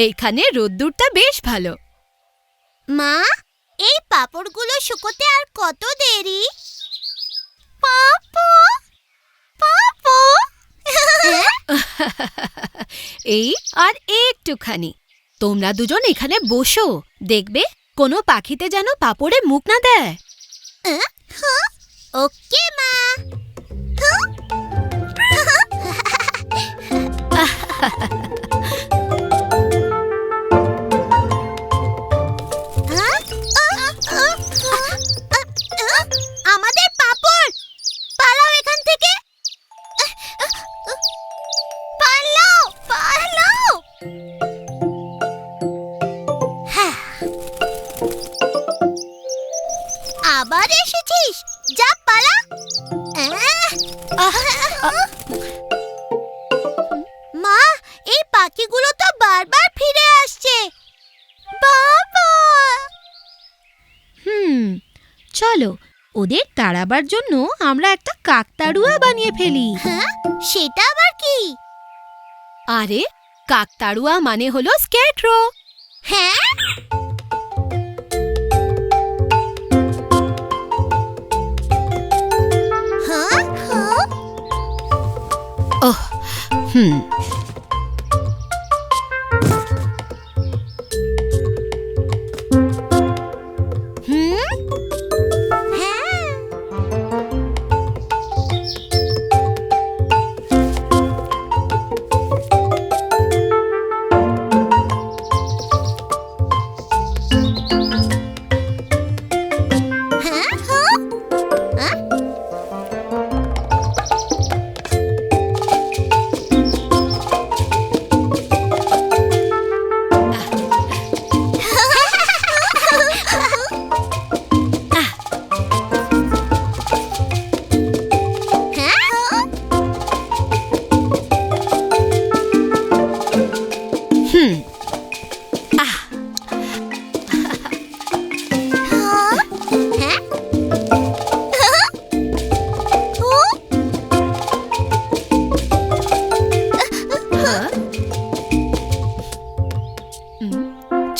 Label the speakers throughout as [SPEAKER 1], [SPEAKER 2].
[SPEAKER 1] এইখানে রোদ্দুরটা বেশ ভালো।
[SPEAKER 2] মা, এই পাপড়গুলো শুকোতে আর কত দেরি? পাপু, পাপু।
[SPEAKER 1] এই আর একটুখানি। তোমরা দুজন এখানে বসো, দেখবে কোনো পাখিতে যেন পাপড়ে মুখ না দেয়।
[SPEAKER 2] ওকে মা। আমাদের পাপড়, পালাও এখান থেকে। পালাও, পালাও। আবার এসেছিস, যা পালা। মা, এই পাখিগুলো তো বারবার ফিরে আসছে। বাবা!
[SPEAKER 1] চলো ওদের তাড়াবার জন্য আমরা একটা কাকতাড়ুয়া বানিয়ে ফেলি।
[SPEAKER 2] হ্যাঁ, সেটা আবার কি?
[SPEAKER 1] আরে কাকতাড়ুয়া মানে হলো স্কেয়ারক্রো।
[SPEAKER 2] হ্যাঁ? হ্যাঁ? হ্যাঁ?
[SPEAKER 1] ওহ, হুম।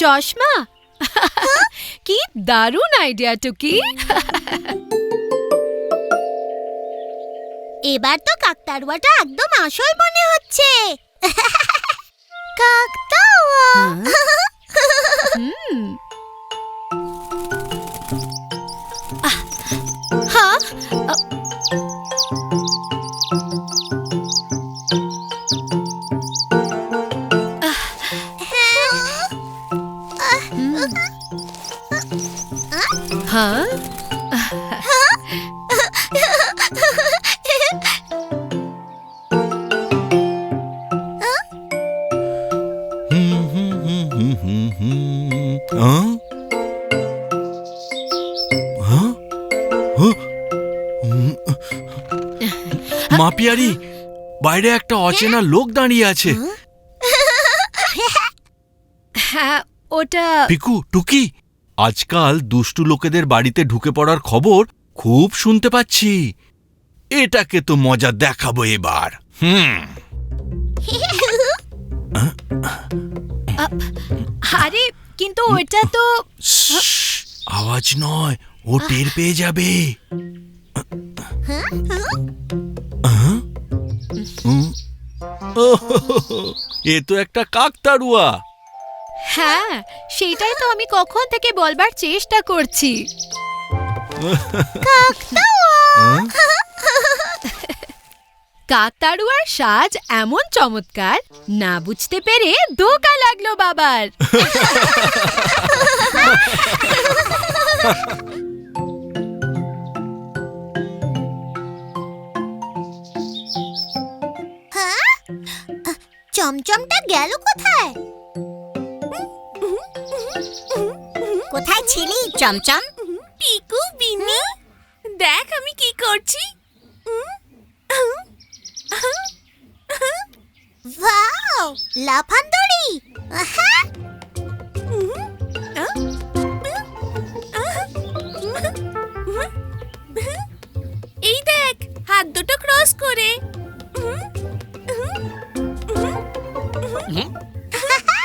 [SPEAKER 1] চশমা, কি দারুণ আইডিয়া টুকি।
[SPEAKER 2] এবার তো কাকতাড়ুয়াটা একদম আসল মনে হচ্ছে। কাকতাড়ুয়া।
[SPEAKER 1] হ্যাঁ, হ্যাঁ।
[SPEAKER 3] মা পিয়ারি, বাইরে একটা অচেনা লোক দাঁড়িয়ে আছে।
[SPEAKER 1] হ্যাঁ, ওটা
[SPEAKER 3] পিকু, টুকি, আজকাল দুষ্টু লোকেদের বাড়িতে ঢুকে পড়ার খবর খুব শুনতে পাচ্ছি। এটাকে তো মজা দেখাবো এবার।
[SPEAKER 1] আরে কিন্তু ওটা তো
[SPEAKER 3] আওয়াজ নয়, ও টের পেয়ে যাবে। এ তো একটা কাকতাড়ুয়া।
[SPEAKER 1] হ্যাঁ, সেটাই তো আমি কখন থেকে বলবার চেষ্টা করছি। কাকতাড়ুয়ার সাজ এমন চমৎকার, না বুঝতে পেরে ধোঁকা লাগলো বাবার।
[SPEAKER 2] হ্যাঁ? চমচমটা গেল কোথায়? কোথায় ছিলি চমচম?
[SPEAKER 4] পিকু, বিনি, দেখ আমি কি করছি।
[SPEAKER 2] ওয়াও, লাফান দড়ি।
[SPEAKER 4] এই দেখ, হাত দুটো ক্রস করে।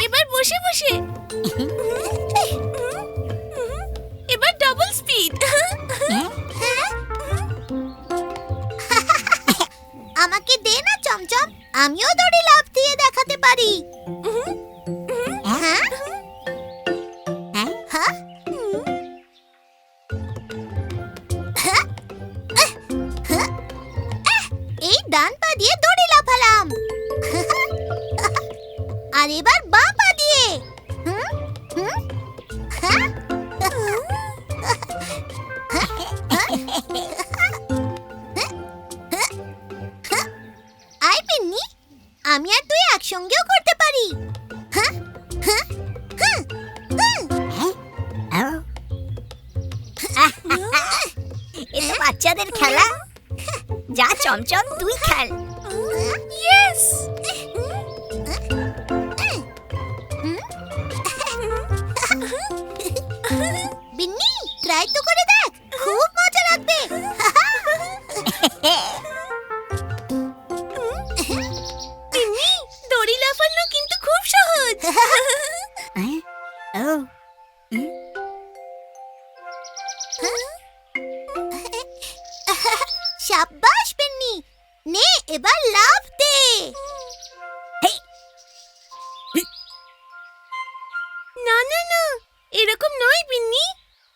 [SPEAKER 4] এবার বসে
[SPEAKER 2] আমিও দড়ি লাফ দিয়ে দেখাতে পারি। হ্যাঁ? হ্যাঁ? হ্যাঁ? এই ডান পা দিয়ে দড়ি লাফালাম। আর এবার বাঁ পা দিয়ে। হুম? হুম? হ্যাঁ? আই পিন্নি, আমি আর তুই একসঙ্গেও করতে পারি। হ্যাঁ? হ্যাঁ? হ্যাঁ?
[SPEAKER 5] এ তো বাচ্চাদের খেলা। যা চমচম তুই খেল।
[SPEAKER 4] ইয়েস!
[SPEAKER 2] বিন্নি, ট্রাই তো করে দেখ, খুব মজা লাগবে।
[SPEAKER 4] মিমি, দড়ি লাফানো কিন্তু খুব সহজ।
[SPEAKER 5] ও
[SPEAKER 2] শাবাশ বিন্নি, নে এবার লাফ দে।
[SPEAKER 4] না না না, এরকম নয় বিন্নি।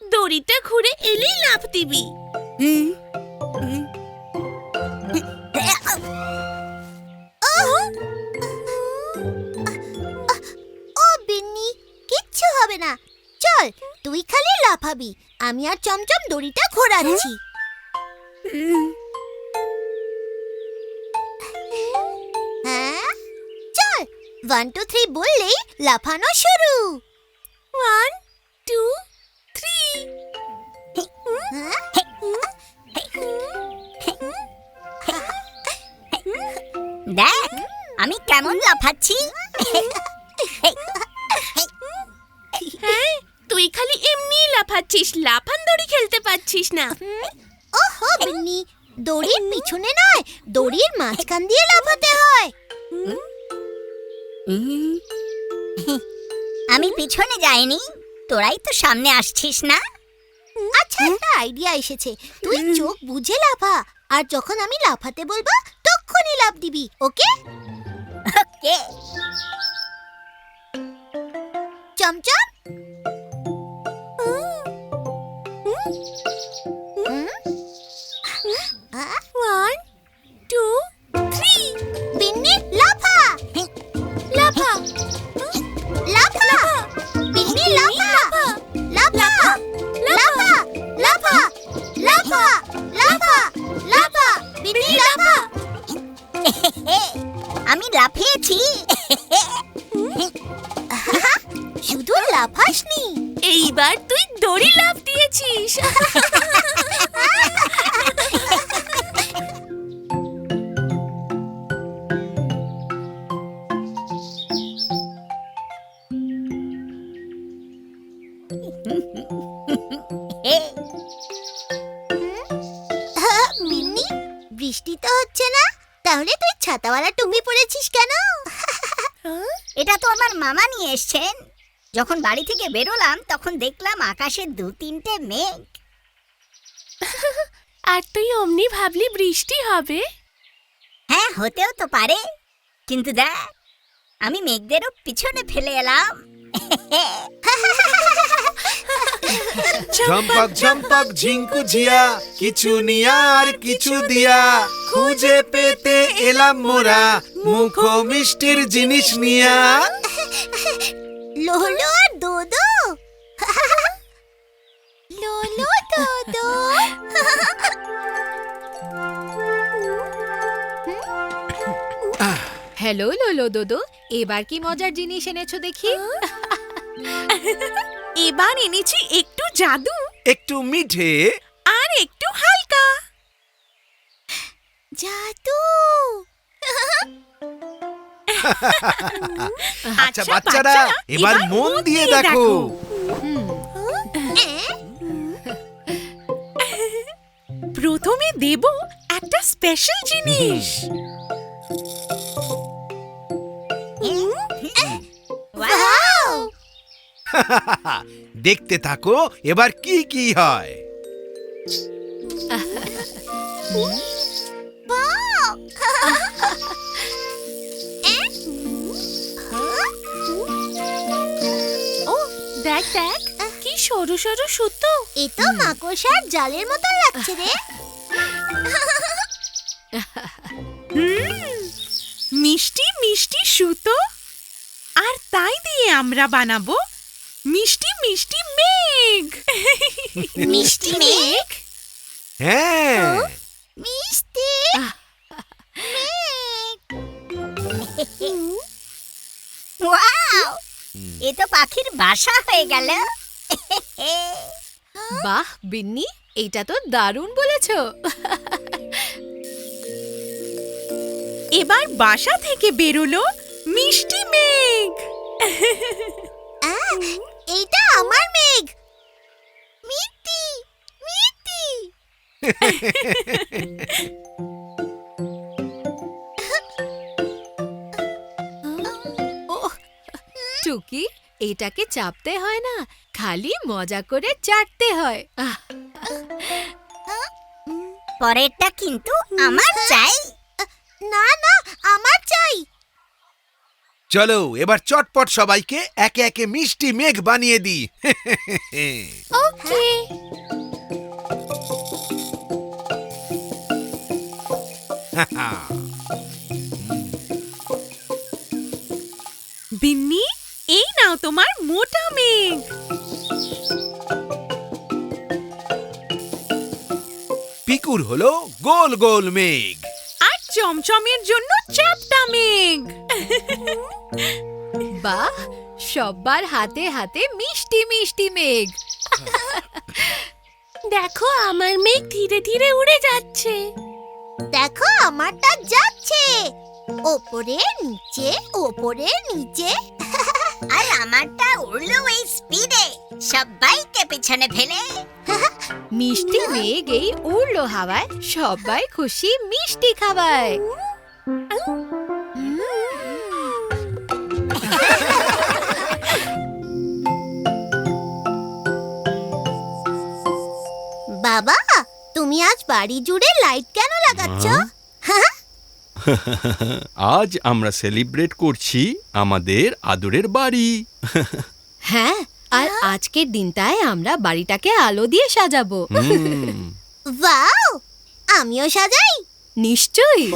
[SPEAKER 4] দড়িটা ঘুরে এলেই লাফ দিবি।
[SPEAKER 2] ও বিন্নি, কিচ্ছু হবে না। চল, তুই খালি লাফাবি, আমি আর চমচম দড়িটা ঘোরাচ্ছি। হ্যাঁ, চল 1 2 3 বললেই লাফানো শুরু।
[SPEAKER 4] 1 2 3।
[SPEAKER 2] হ্যাঁ?
[SPEAKER 5] দেখ আমি কেমন লাফাচ্ছি।
[SPEAKER 4] হ্যাঁ, তুই খালি এমনি লাফাচ্ছিস, লাফান দড়ি খেলতে পারছিস না।
[SPEAKER 2] ওহো বিন্নি, দড়ির পিছনে নয়, দড়ির মাঝখান দিয়ে লাফাতে হয়।
[SPEAKER 5] আমি পিছনে যাইনি, তোরাই তো সামনে আসছিস না।
[SPEAKER 2] আচ্ছা, একটা আইডিয়া এসেছে। তুই চোখ বুঝে লাফা, আর যখন আমি লাফাতে বলবো তখনই লাফ দিবি, ওকে?
[SPEAKER 5] ওকে।
[SPEAKER 2] চমচম। আ?
[SPEAKER 4] 1 2 3।
[SPEAKER 2] বিন্নি লাফা,
[SPEAKER 4] লাফা
[SPEAKER 2] লাফা, বিন্নি লাফা, লাফা, লাফা, লাফা, লাফা, লাফা, লাফা, বিন্নি লাফা।
[SPEAKER 5] আমি লাফিয়েছি।
[SPEAKER 2] শুধু লাফাসনি,
[SPEAKER 4] এইবার তুই দড়ি লাফ দিয়েছিস।
[SPEAKER 2] বিন্নি, বৃষ্টি তো হচ্ছে না, তাহলে তুই ছাতাওয়ালা টুপি পরেছিস কেন?
[SPEAKER 5] এটা তো আমার মামা নিয়ে এসছেন। যখন বাড়ি থেকে বেরোলাম তখন দেখলাম আকাশে 2-3টে মেঘ।
[SPEAKER 4] আর তুই অমনি ভাবলি বৃষ্টি হবে?
[SPEAKER 5] হ্যাঁ, হতেও তো পারে, কিন্তু দেখ আমি মেঘদেরও পিছনে ফেলে এলাম।
[SPEAKER 6] ঝম্পক ঝম্পক ঝিঙ্কু ঝিয়া, কিছু নিয়া আর কিছু দিয়া, খুঁজে পেতে এলাম মোরা মুখো মিষ্টির জিনিস নিয়া।
[SPEAKER 2] লোলো আর দোদো, লোলো দোদো।
[SPEAKER 1] হ্যালো লোলো দোদো, এবার কি মজার জিনিস এনেছো দেখি?
[SPEAKER 4] এবার এনেছি একটু জাদু
[SPEAKER 6] একটু মিঠে
[SPEAKER 4] আর একটু হালকা।
[SPEAKER 2] জাদু।
[SPEAKER 6] আচ্ছা বাচ্চারা, এবার মন দিয়ে দেখো।
[SPEAKER 4] প্রথমে দেব একটা স্পেশাল জিনিস।
[SPEAKER 2] ওয়াও!
[SPEAKER 6] দেখতে থাকো এবার কি কি হয়।
[SPEAKER 2] ওয়াও!
[SPEAKER 4] দেখ দেখ কি সরু সরু সুতো।
[SPEAKER 2] এ তো মাকড়সার জালের মতন লাগছে রে।
[SPEAKER 4] মিষ্টি মিষ্টি সুতো, আর তাই দিয়ে আমরা বানাবো মিষ্টি মিষ্টি মেঘ।
[SPEAKER 2] মিষ্টি মেঘ,
[SPEAKER 6] হ্যাঁ,
[SPEAKER 2] মিষ্টি
[SPEAKER 5] ওয়াও, এ তো পাখির বাসা হয়ে গেল।
[SPEAKER 1] বাহ বিন্নি, এটা তো দারুণ বলেছো।
[SPEAKER 4] এবার বাসা থেকে বেরোলো মিষ্টি মেঘ।
[SPEAKER 2] এইটা আমার মেঘ। মিষ্টি মিষ্টি।
[SPEAKER 1] টুকি, এটাকে চাপতে হয় না, খালি মজা করে চাটতে হয়।
[SPEAKER 5] পরেরটা কিন্তু আমার চাই।
[SPEAKER 2] না না, আমার চাই।
[SPEAKER 6] চলো এবার চটপট সবাইকে একে একে মিষ্টি মেঘ বানিয়ে দিই।
[SPEAKER 2] ওকে।
[SPEAKER 4] বিন্নি, এই নাও তোমার মোটা মেঘ।
[SPEAKER 6] পিকুর হলো গোল গোল মেঘ।
[SPEAKER 4] আর চমচমের জন্য চ্যাপ্টা মেঘ।
[SPEAKER 1] বাহ, সব্বার হাতে হাতে মিষ্টি মিষ্টি মেঘ।
[SPEAKER 4] দেখো আমার মেঘ ধীরে ধীরে উড়ে যাচ্ছে।
[SPEAKER 2] দেখো আমারটা যাচ্ছে, ওপরে নিচে ওপরে নিচে।
[SPEAKER 5] আর আমারটা উড়লো এই স্পিডে, সবাইকে পেছনে ফেলে।
[SPEAKER 1] মিষ্টি মেঘ এই উড়লো হাওয়ায়, সবাই খুশি মিষ্টি খাওয়ায়।
[SPEAKER 2] বাবা, তুমি আজ বাড়ি জুড়ে লাইট কেন লাগাচ্ছ?
[SPEAKER 3] আজ আমরা সেলিব্রেট করছি আমাদের আদরের বাড়ি।
[SPEAKER 1] হ্যাঁ, আর আজকের দিনটায় আমরা বাড়িটাকে আলো দিয়ে সাজাবো।
[SPEAKER 3] হুম,
[SPEAKER 2] ওয়াও, আমিও সাজাই।
[SPEAKER 1] নিশ্চয়ই।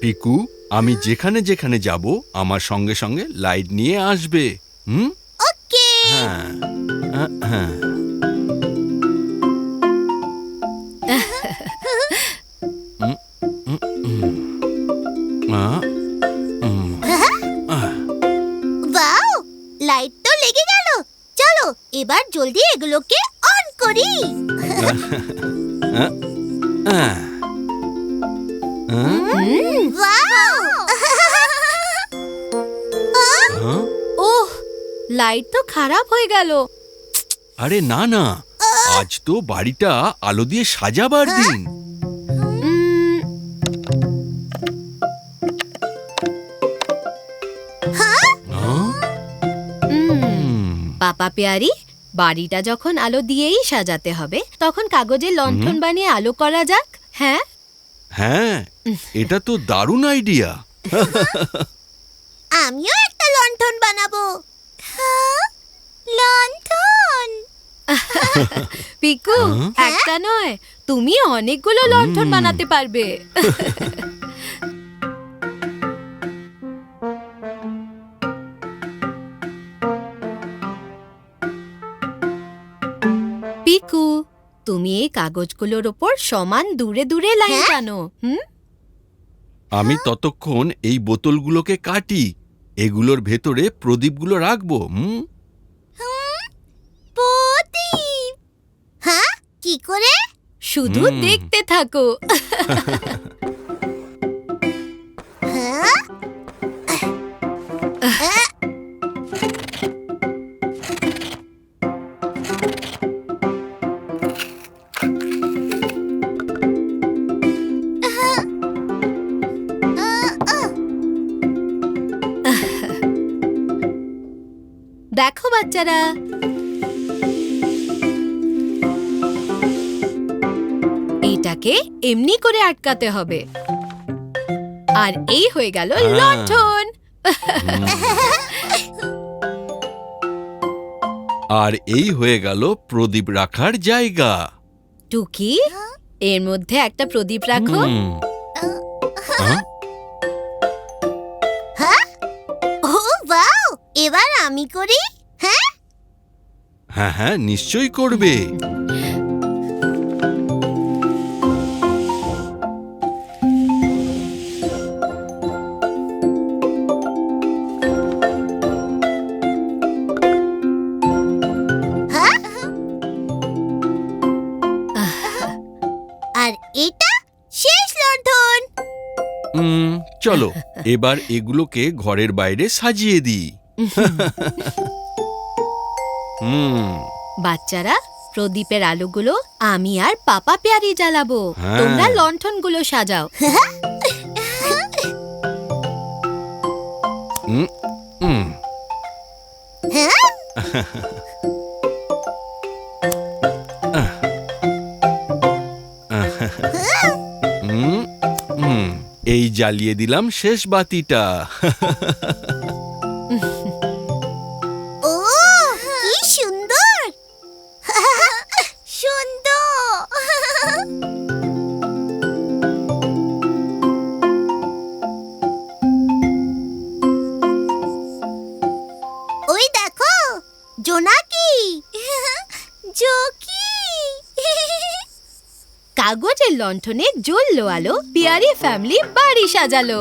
[SPEAKER 3] পিকু, আমি যেখানে যেখানে যাব আমার সঙ্গে সঙ্গে লাইট নিয়ে আসবে। হুম,
[SPEAKER 2] ওকে।
[SPEAKER 3] হ্যাঁ, হ্যাঁ।
[SPEAKER 2] ওয়াও, লাইট তো লেগে গেল। চলো এবার জলদি এগুলোকে অন করি। ওয়াও।
[SPEAKER 1] ওহ, লাইট তো খারাপ হয়ে গেল।
[SPEAKER 3] আরে না না, আজ তো বাড়িটা আলো দিয়ে সাজাবার দিন।
[SPEAKER 1] পাপা পেয়ারি, বাড়িটা যখন আলো দিয়েই সাজাতে হবে, তখন কাগজের লণ্ঠন বানিয়ে আলো করা যাক। হ্যাঁ
[SPEAKER 3] হ্যাঁ, এটা তো দারুণ আইডিয়া।
[SPEAKER 2] আমিও একটা লণ্ঠন বানাবো। লণ্ঠন।
[SPEAKER 1] পিকু, একটা নয়, তুমি অনেকগুলো লণ্ঠন বানাতে পারবে। পিকু, তুমি এই কাগজগুলোর ওপর সমান দূরে দূরে লাইন টানো।
[SPEAKER 3] আমি ততক্ষণ এই বোতলগুলোকে কাটি, এগুলোর ভেতরে প্রদীপগুলো রাখবো।
[SPEAKER 2] প্রদীপ। হ্যাঁ, কি করে?
[SPEAKER 1] শুধু দেখতে থাকো।
[SPEAKER 2] হ্যাঁ?
[SPEAKER 1] দেখো বাচ্চারা, এইটাকে এমনি করে আটকাতে হবে। আর এই হয়ে গেল লণ্ঠন।
[SPEAKER 3] আর এই হয়ে গেল প্রদীপ রাখার জায়গা।
[SPEAKER 1] টুকি, এর মধ্যে একটা প্রদীপ রাখো।
[SPEAKER 3] হ্যাঁ?
[SPEAKER 2] ও বাও, এবার আমি করি। হ্যাঁ,
[SPEAKER 3] হ্যাঁ হ্যাঁ, নিশ্চয়ই করবে।
[SPEAKER 2] আর এটা শেষ লণ্ঠন।
[SPEAKER 3] চলো এবার এগুলোকে ঘরের বাইরে সাজিয়ে দিই।
[SPEAKER 1] বাচ্চারা, প্রদীপের আলোগুলো আমি আর পাপা পেয়ারি জ্বালাবো।
[SPEAKER 3] হ্যাঁ।
[SPEAKER 1] তোমরা লণ্ঠনগুলো সাজাও।
[SPEAKER 2] হ্যাঁ,
[SPEAKER 3] এই জ্বালিয়ে দিলাম শেষ বাতিটা।
[SPEAKER 2] ও কি সুন্দর। সুন্দর। ওই দেখো, জোনাকি। জোকি।
[SPEAKER 1] কাগজের লণ্ঠনে জ্বললো আলো, পিয়ারি ফ্যামিলি বাড়ি সাজালো।